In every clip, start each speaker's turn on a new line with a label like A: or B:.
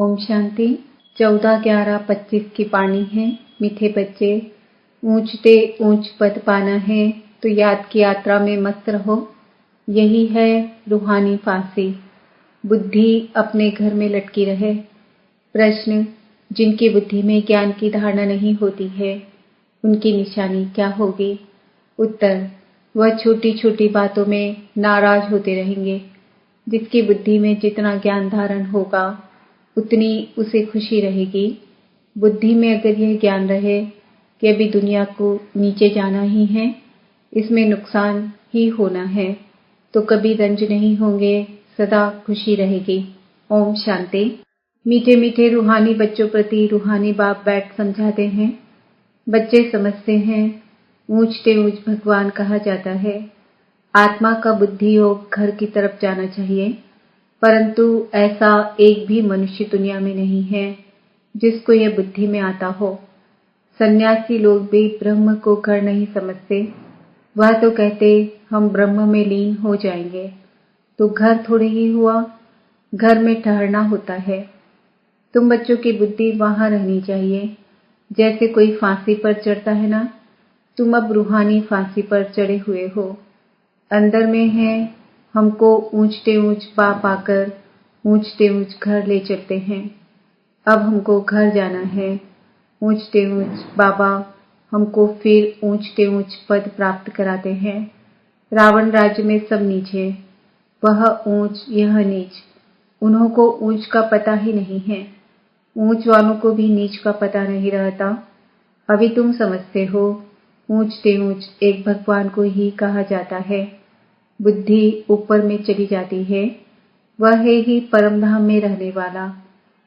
A: ओम शांति। 14/11/25 की वाणी है। मीठे बच्चे, ऊंचते ऊंच पद पाना है तो याद की यात्रा में मस्त रहो। यही है रूहानी फांसी। बुद्धि अपने घर में लटकी रहे। प्रश्न, जिनकी बुद्धि में ज्ञान की धारणा नहीं होती है उनकी निशानी क्या होगी? उत्तर, वह छोटी छोटी बातों में नाराज होते रहेंगे। जिसकी बुद्धि में जितना ज्ञान धारण होगा उतनी उसे खुशी रहेगी। बुद्धि में अगर यह ज्ञान रहे कि अभी दुनिया को नीचे जाना ही है, इसमें नुकसान ही होना है, तो कभी रंज नहीं होंगे, सदा खुशी रहेगी। ओम शांति। मीठे मीठे रूहानी बच्चों प्रति रूहानी बाप बैठ समझाते हैं। बच्चे समझते हैं ऊंचते ऊंच भगवान कहा जाता है। आत्मा का बुद्धि योग घर की तरफ जाना चाहिए, परंतु ऐसा एक भी मनुष्य दुनिया में नहीं है जिसको यह बुद्धि में आता हो। सन्यासी लोग भी ब्रह्म को घर नहीं समझते। वह तो कहते हम ब्रह्म में लीन हो जाएंगे, तो घर थोड़े ही हुआ, घर में ठहरना होता है। तुम बच्चों की बुद्धि वहां रहनी चाहिए जैसे कोई फांसी पर चढ़ता है ना। तुम अब रूहानी फांसी पर चढ़े हुए हो। अंदर में है, हमको ऊंचते ऊंच पाप आकर ऊंचते ऊंच घर ले चलते हैं। अब हमको घर जाना है। ऊंचते ऊंच बाबा हमको फिर ऊंचते ऊंच पद प्राप्त कराते हैं। रावण राज्य में सब नीचे, वह ऊंच यह नीच। उन्हों को ऊंच का पता ही नहीं है। ऊंच वालों को भी नीच का पता नहीं रहता। अभी तुम समझते हो ऊंचते ऊंच एक भगवान को ही कहा जाता है। बुद्धि ऊपर में चली जाती है। वह है ही परम धाम में रहने वाला।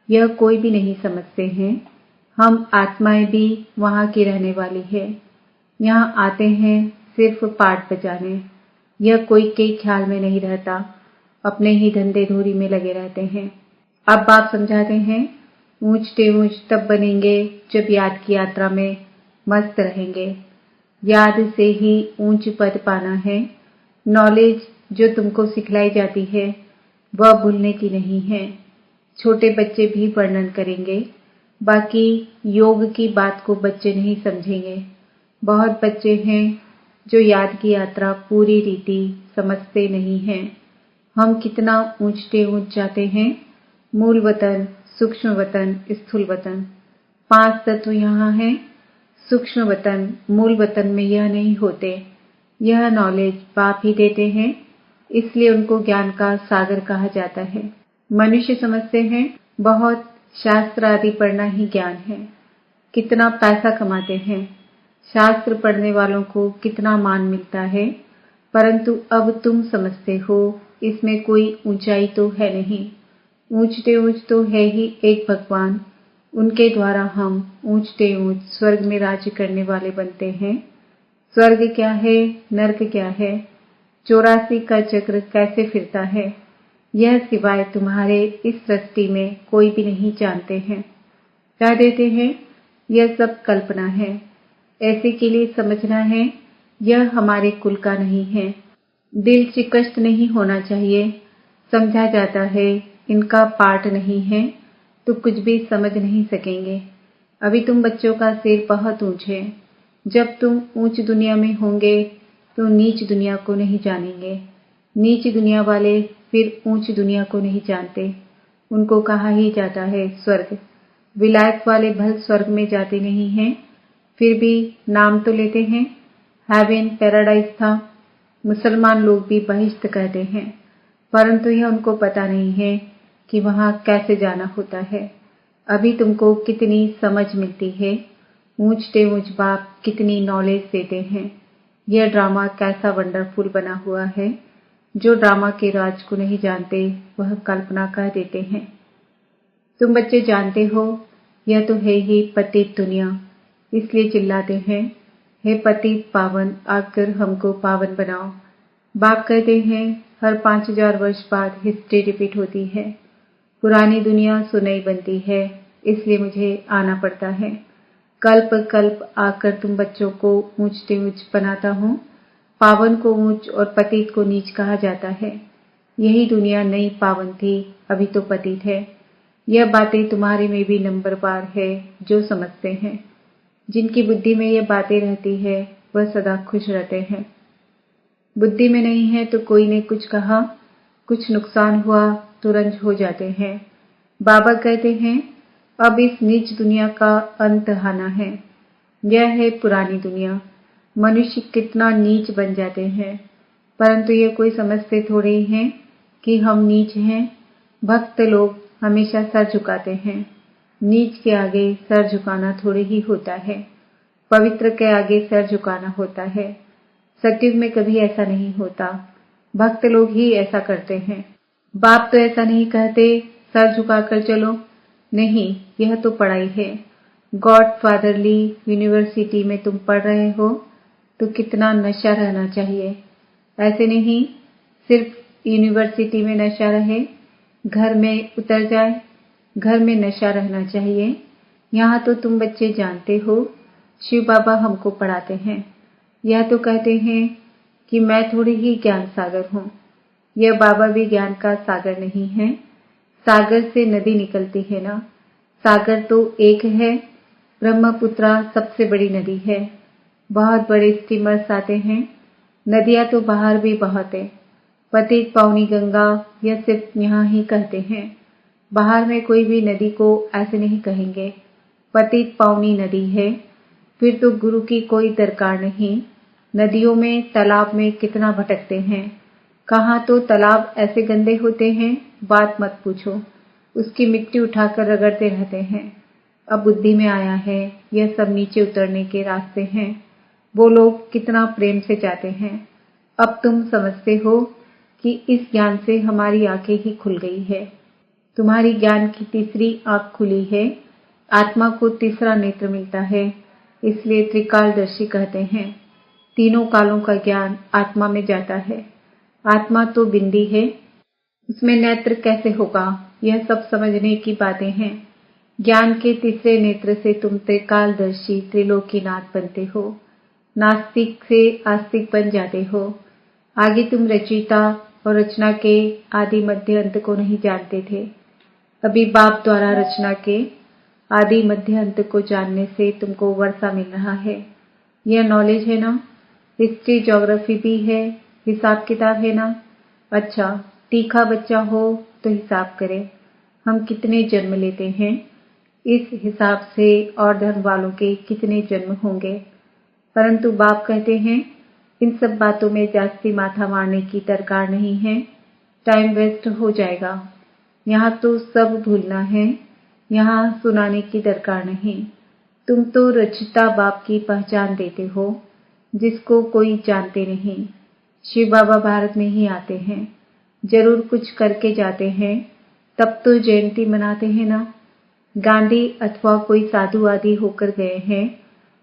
A: यह कोई भी नहीं समझते हैं। हम आत्माएं भी वहां की रहने वाली है। यहाँ आते हैं सिर्फ पाठ बजाने। यह कोई के ख्याल में नहीं रहता, अपने ही धंधे धूरी में लगे रहते हैं। अब बाप समझाते हैं ऊंचते ऊंच तब बनेंगे जब याद की यात्रा में मस्त रहेंगे। याद से ही ऊंच पद पाना है। नॉलेज जो तुमको सिखलाई जाती है वह भूलने की नहीं है। छोटे बच्चे भी वर्णन करेंगे, बाकी योग की बात को बच्चे नहीं समझेंगे। बहुत बच्चे हैं जो याद की यात्रा पूरी रीति समझते नहीं हैं। हम कितना ऊंचते ऊंच जाते हैं। मूल वतन, सूक्ष्म वतन, स्थूल वतन, 5 तत्व यहाँ हैं। सूक्ष्म वतन मूल वतन में यह नहीं होते। यह नॉलेज बाप ही देते हैं, इसलिए उनको ज्ञान का सागर कहा जाता है। मनुष्य समझते हैं बहुत शास्त्र आदि पढ़ना ही ज्ञान है। कितना पैसा कमाते हैं, शास्त्र पढ़ने वालों को कितना मान मिलता है, परंतु अब तुम समझते हो इसमें कोई ऊंचाई तो है नहीं। ऊंचते ऊंच तो है ही एक भगवान। उनके द्वारा हम ऊंचते ऊंच स्वर्ग में राज्य करने वाले बनते हैं। स्वर्ग क्या है, नर्क क्या है, 84 का चक्र कैसे फिरता है, यह सिवाय तुम्हारे इस सृष्टि में कोई भी नहीं जानते हैं। कह देते हैं यह सब कल्पना है। ऐसे के लिए समझना है यह हमारे कुल का नहीं है। दिल से कष्ट नहीं होना चाहिए। समझा जाता है इनका पाठ नहीं है तो कुछ भी समझ नहीं सकेंगे। अभी तुम बच्चों का सिर बहुत ऊंच है। जब तुम ऊंच दुनिया में होंगे तो नीच दुनिया को नहीं जानेंगे। नीच दुनिया वाले फिर ऊंच दुनिया को नहीं जानते। उनको कहा ही जाता है स्वर्ग। विलायत वाले भल स्वर्ग में जाते नहीं हैं, फिर भी नाम तो लेते हैं। हेवन पैराडाइज था। मुसलमान लोग भी बहिश्त कहते हैं, परंतु यह उनको पता नहीं है कि वहां कैसे जाना होता है। अभी तुमको कितनी समझ मिलती है। ऊंचते ऊंच बाप कितनी नॉलेज देते हैं। यह ड्रामा कैसा वंडरफुल बना हुआ है। जो ड्रामा के राज को नहीं जानते वह कल्पना कह देते हैं। तुम बच्चे जानते हो यह तो है ही पतित दुनिया, इसलिए चिल्लाते हैं हे पतित पावन, आकर हमको पावन बनाओ। बाप कहते हैं हर 5000 वर्ष बाद हिस्ट्री रिपीट होती है। पुरानी दुनिया सो नई बनती है, इसलिए मुझे आना पड़ता है। कल्प कल्प आकर तुम बच्चों को ऊंचते ऊंच बनाता हूँ। पावन को ऊंच और पतित को नीच कहा जाता है। यही दुनिया नई पावन थी, अभी तो पतित है। यह बातें तुम्हारे में भी नंबरवार है जो समझते हैं। जिनकी बुद्धि में यह बातें रहती है वह सदा खुश रहते हैं। बुद्धि में नहीं है तो कोई ने कुछ कहा, कुछ नुकसान हुआ तो रंज हो जाते हैं। बाबा कहते हैं अब इस नीच दुनिया का अंत आना है। यह है पुरानी दुनिया। मनुष्य कितना नीच बन जाते हैं, परंतु ये कोई समझते थोड़े ही हैं कि हम नीच हैं। भक्त लोग हमेशा सर झुकाते हैं। नीच के आगे सर झुकाना थोड़े ही होता है, पवित्र के आगे सर झुकाना होता है। सत्युग में कभी ऐसा नहीं होता, भक्त लोग ही ऐसा करते हैं। बाप तो ऐसा नहीं कहते सर झुकाकर चलो, नहीं, यह तो पढ़ाई है। गॉड फादरली यूनिवर्सिटी में तुम पढ़ रहे हो तो कितना नशा रहना चाहिए। ऐसे नहीं सिर्फ यूनिवर्सिटी में नशा रहे, घर में उतर जाए, घर में नशा रहना चाहिए। यहाँ तो तुम बच्चे जानते हो शिव बाबा हमको पढ़ाते हैं। यह तो कहते हैं कि मैं थोड़ी ही ज्ञान सागर हूँ। यह बाबा भी ज्ञान का सागर नहीं है। सागर से नदी निकलती है ना, सागर तो एक है। ब्रह्मपुत्रा सबसे बड़ी नदी है। बहुत बड़े स्टीमर्स आते हैं। नदियां तो बाहर भी बहुत है। पतित पावनी गंगा यह सिर्फ यहाँ ही कहते हैं, बाहर में कोई भी नदी को ऐसे नहीं कहेंगे। पतित पावनी नदी है, फिर तो गुरु की कोई दरकार नहीं। नदियों में तालाब में कितना भटकते हैं। कहाँ तो तालाब ऐसे गंदे होते हैं, बात मत पूछो। उसकी मिट्टी उठाकर रगड़ते रहते हैं। अब बुद्धि में आया है यह सब नीचे उतरने के रास्ते हैं। वो लोग कितना प्रेम से जाते हैं। अब तुम समझते हो कि इस ज्ञान से हमारी आंखें ही खुल गई है। तुम्हारी ज्ञान की तीसरी आंख खुली है। आत्मा को तीसरा नेत्र मिलता है, इसलिए त्रिकालदर्शी कहते हैं। तीनों कालों का ज्ञान आत्मा में जाता है। आत्मा तो बिंदी है, उसमें नेत्र कैसे होगा? यह सब समझने की बातें हैं। ज्ञान के तीसरे नेत्र से तुम त्रिकालदर्शी त्रिलोकीनाथ बनते हो। नास्तिक से आस्तिक बन जाते हो। आगे तुम रचयिता और रचना के आदि मध्य अंत को नहीं जानते थे। अभी बाप द्वारा रचना के आदि मध्य अंत को जानने से तुमको वर्षा मिल रहा है। यह नॉलेज है ना? हिस्ट्री ज्योग्राफी भी है, हिसाब किताब है ना? अच्छा, तीखा बच्चा हो तो हिसाब करें, हम कितने जन्म लेते हैं, इस हिसाब से और धर्म वालों के कितने जन्म होंगे। परंतु बाप कहते हैं इन सब बातों में जास्ती माथा मारने की दरकार नहीं है, टाइम वेस्ट हो जाएगा। यहाँ तो सब भूलना है, यहाँ सुनाने की दरकार नहीं। तुम तो रचिता बाप की पहचान देते हो, जिसको कोई जानते नहीं। शिव बाबा भारत में ही आते हैं, जरूर कुछ करके जाते हैं, तब तो जयंती मनाते हैं ना। गांधी अथवा कोई साधु आदि होकर गए हैं,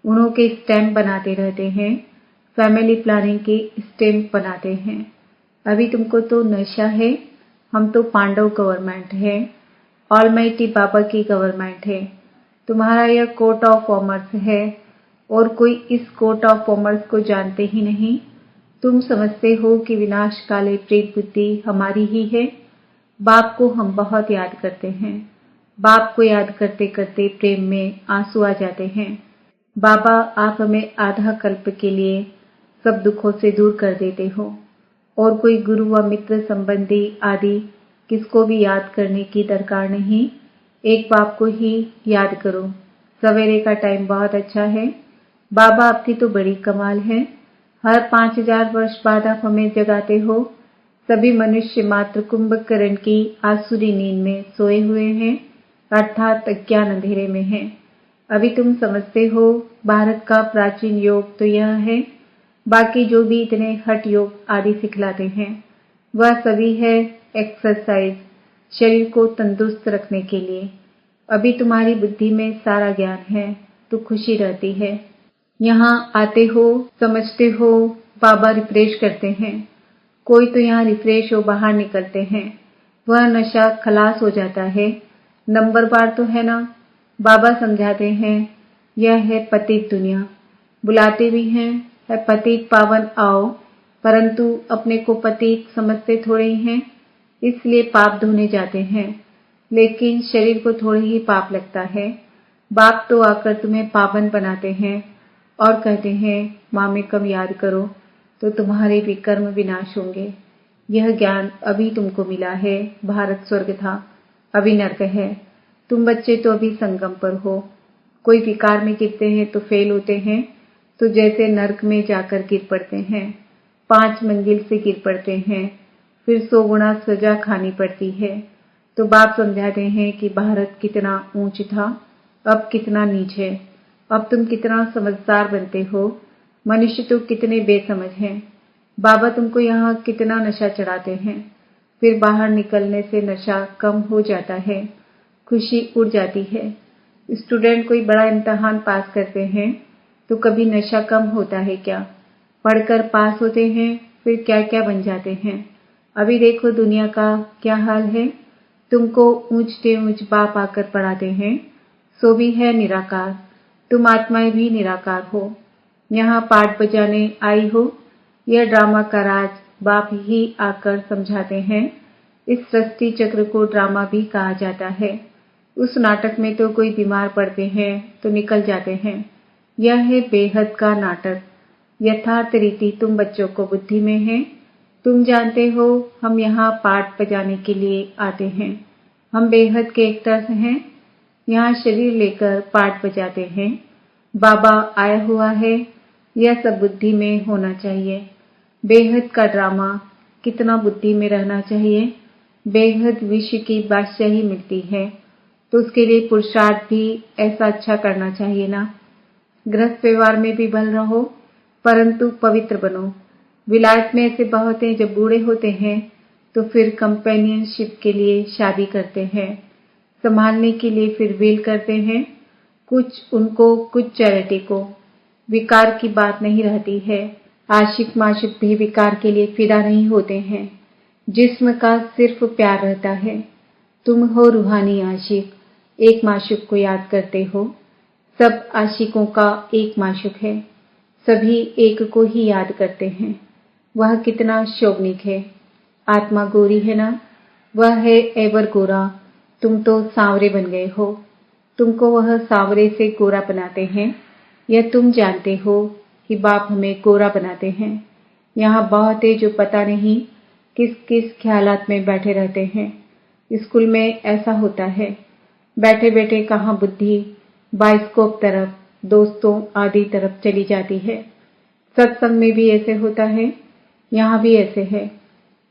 A: उन्हों के स्टैम्प बनाते रहते हैं, फैमिली प्लानिंग के स्टैम्प बनाते हैं। अभी तुमको तो नशा है। हम तो पांडव गवर्नमेंट है, ऑलमाइटी बाबा की गवर्नमेंट है। तुम्हारा यह कोर्ट ऑफ कॉमर्स है और कोई इस कोर्ट ऑफ कॉमर्स को जानते ही नहीं। तुम समझते हो कि विनाश काले प्रेत बुद्धि हमारी ही है। बाप को हम बहुत याद करते हैं। बाप को याद करते करते प्रेम में आंसू आ जाते हैं। बाबा आप हमें आधा कल्प के लिए सब दुखों से दूर कर देते हो और कोई गुरु व मित्र संबंधी आदि किसको भी याद करने की दरकार नहीं। एक बाप को ही याद करो। सवेरे का टाइम बहुत अच्छा है। बाबा आपकी तो बड़ी कमाल है। हर 5000 वर्ष बाद आप हमें जगाते हो। सभी मनुष्य मात्र कुंभकर्ण की आसुरी नींद में सोए हुए हैं, अर्थात अज्ञान अंधेरे में हैं। अभी तुम समझते हो भारत का प्राचीन योग तो यह है। बाकी जो भी इतने हठ योग आदि सिखलाते हैं वह सभी है एक्सरसाइज, शरीर को तंदुरुस्त रखने के लिए। अभी तुम्हारी बुद्धि में सारा ज्ञान है तो खुशी रहती है। यहाँ आते हो, समझते हो, बाबा रिफ्रेश करते हैं। कोई तो यहाँ रिफ्रेश हो बाहर निकलते हैं, वह नशा खलास हो जाता है। नंबरवार तो है ना। बाबा समझाते हैं यह है पतित दुनिया। बुलाते भी हैं है पतित पावन आओ, परंतु अपने को पतित समझते थोड़े ही हैं, इसलिए पाप धोने जाते हैं। लेकिन शरीर को थोड़े ही पाप लगता है। बाप तो आकर तुम्हें पाबंद बनाते हैं और कहते हैं माँ कम याद करो तो तुम्हारे भी कर्म विनाश होंगे। यह ज्ञान अभी तुमको मिला है। भारत स्वर्ग था, अभी नर्क है। तुम बच्चे तो अभी संगम पर हो। कोई विकार में गिरते हैं तो फेल होते हैं, तो जैसे नर्क में जाकर गिर पड़ते हैं, 5 मंजिल से गिर पड़ते हैं, फिर 100 गुना सजा खानी पड़ती है। तो बाप समझाते हैं कि भारत कितना ऊंच था, अब कितना नीच है। अब तुम कितना समझदार बनते हो। मनुष्य तो कितने बेसमझ हैं। बाबा तुमको यहाँ कितना नशा चढ़ाते हैं, फिर बाहर निकलने से नशा कम हो जाता है, खुशी उड़ जाती है। स्टूडेंट कोई बड़ा इम्तिहान पास करते हैं तो कभी नशा कम होता है क्या? पढ़कर पास होते हैं, फिर क्या क्या बन जाते हैं। अभी देखो दुनिया का क्या हाल है। तुमको ऊंच से ऊंच बाप आकर पढ़ाते हैं, सो भी है निराकार। तुम आत्माएं भी निराकार हो। यहाँ पाठ बजाने आई हो। यह ड्रामा का राज बाप ही आकर समझाते हैं। इस सृष्टि चक्र को ड्रामा भी कहा जाता है। उस नाटक में तो कोई बीमार पड़ते हैं तो निकल जाते हैं। यह है बेहद का नाटक। यथार्थ रीति तुम बच्चों को बुद्धि में है। तुम जानते हो हम यहाँ पाठ बजाने के लिए आते हैं। हम बेहद के एक्टर्स हैं। यहाँ शरीर लेकर पाठ बजाते हैं। बाबा आया हुआ है। यह सब बुद्धि में होना चाहिए। बेहद का ड्रामा कितना बुद्धि में रहना चाहिए। बेहद विश्व की बादशाही मिलती है तो उसके लिए पुरुषार्थ भी ऐसा अच्छा करना चाहिए ना। गृहस्थ व्यवहार में भी बल रहो, परंतु पवित्र बनो। विलायत में ऐसे बहुत हैं जब बूढ़े होते हैं तो फिर कंपेनियनशिप के लिए शादी करते हैं, संभालने के लिए फिर विल करते हैं, कुछ उनको कुछ चैरिटी को। विकार की बात नहीं रहती है। आशिक माशिक भी विकार के लिए फिदा नहीं होते हैं। जिस्म का सिर्फ प्यार रहता है। तुम हो रूहानी आशिक, एक माशुक को याद करते हो। सब आशिकों का एक माशुक है, सभी एक को ही याद करते हैं। वह कितना शोभनिक है। आत्मा गोरी है ना, वह है एवर गोरा। तुम तो सांवरे बन गए हो। तुमको वह सांवरे से गोरा बनाते हैं। यह तुम जानते हो कि बाप हमें गोरा बनाते हैं। यहाँ बहुत है जो पता नहीं किस किस ख्यालात में बैठे रहते हैं। स्कूल में ऐसा होता है, बैठे बैठे कहाँ बुद्धि बाइस्कोप तरफ, दोस्तों आदि तरफ चली जाती है। सत्संग में भी ऐसे होता है, यहाँ भी ऐसे है।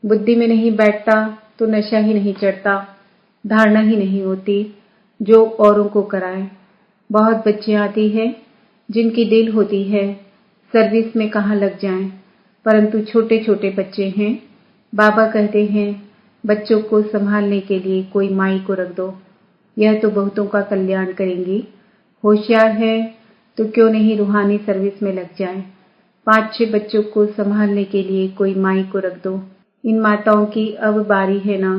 A: बुद्धि में नहीं बैठता तो नशा ही नहीं चढ़ता, धारणा ही नहीं होती जो औरों को कराए। बहुत बच्चे आती है जिनकी दिल होती है सर्विस में कहाँ लग जाएं, परंतु छोटे छोटे बच्चे हैं। बाबा कहते हैं बच्चों को संभालने के लिए कोई माई को रख दो, यह तो बहुतों का कल्याण करेंगी। होशियार है तो क्यों नहीं रूहानी सर्विस में लग जाए। 5-6 बच्चों को संभालने के लिए कोई माई को रख दो। इन माताओं की अब बारी है ना।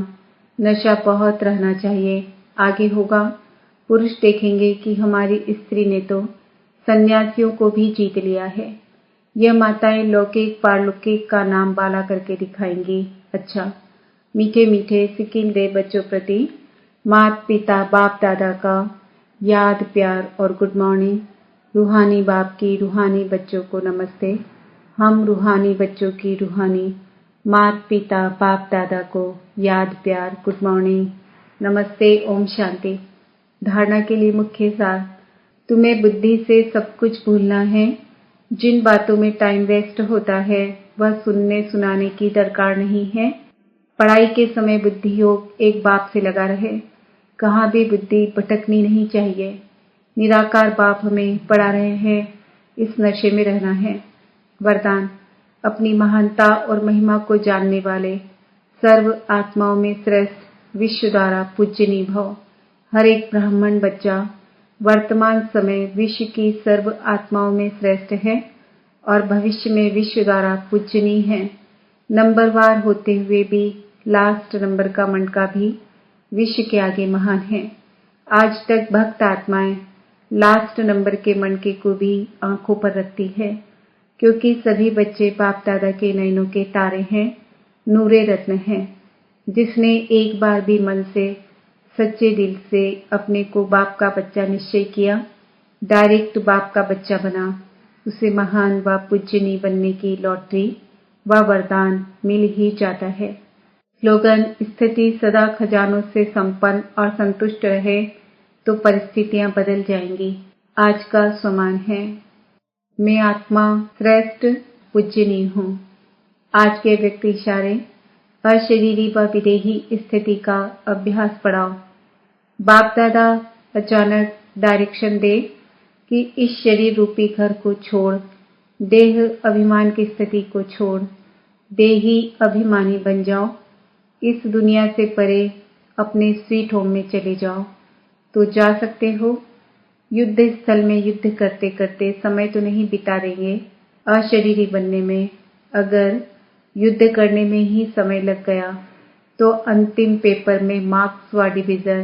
A: नशा बहुत रहना चाहिए, आगे होगा। पुरुष देखेंगे कि हमारी स्त्री ने तो सन्यासियों को भी जीत लिया है। यह माताएं लौकिक पारलौकिक का नाम बाला करके दिखाएंगी। अच्छा, मीठे मीठे सिक्किम दे बच्चों प्रति माता पिता बाप दादा का याद प्यार और गुड मॉर्निंग। रूहानी बाप की रूहानी बच्चों को नमस्ते। हम रूहानी बच्चों की रूहानी माता पिता बाप दादा को याद प्यार गुड मॉर्निंग नमस्ते। ओम शांति। धारणा के लिए मुख्य सार, तुम्हें बुद्धि से सब कुछ भूलना है। जिन बातों में टाइम वेस्ट होता है वह सुनने सुनाने की दरकार नहीं है। पढ़ाई के समय बुद्धि योग एक बाप से लगा रहे, कहाँ भी बुद्धि भटकनी नहीं चाहिए। निराकार बाप हमें पढ़ा रहे हैं, इस नशे में रहना है। वरदान, अपनी महानता और महिमा को जानने वाले सर्व आत्माओं में श्रेष्ठ विश्व द्वारा पूज्यनीय भव। हर एक ब्राह्मण बच्चा वर्तमान समय विश्व की सर्व आत्माओं में श्रेष्ठ है और भविष्य में विश्व द्वारा पूजनीय है। नंबरवार होते हुए भी लास्ट नंबर का मन का भी विश्व के आगे महान है। आज तक भक्त आत्माएं लास्ट नंबर के मन के को भी आंखों पर रखती है, क्योंकि सभी बच्चे बाप दादा के नयनों के तारे हैं, नूरे रत्न हैं। जिसने एक बार भी मन से सच्चे दिल से अपने को बाप का बच्चा निश्चय किया, डायरेक्ट बाप का बच्चा बना, उसे महान व पूजनीय बनने की लॉटरी व वरदान मिल ही जाता है। स्लोगन: स्थिति सदा खजानों से संपन्न और संतुष्ट रहे तो परिस्थितियां बदल जाएंगी। आज का स्वमान है, मैं आत्मा श्रेष्ठ पूजनीय हूँ। आज के व्यक्ति इशारे: अशरीरी व विदेही स्थिति का अभ्यास बढ़ाओ। बाप दादा अचानक डायरेक्शन दे कि इस शरीर रूपी घर को छोड़, देह अभिमान की स्थिति को छोड़, देही अभिमानी बन जाओ, इस दुनिया से परे अपने स्वीट होम में चले जाओ। तो जा सकते हो। युद्ध स्थल में युद्ध करते करते समय तो नहीं बिता देंगे अशरीरी बनने में। अगर युद्ध करने में ही समय लग गया तो अंतिम पेपर में मार्क्स व डिवीजन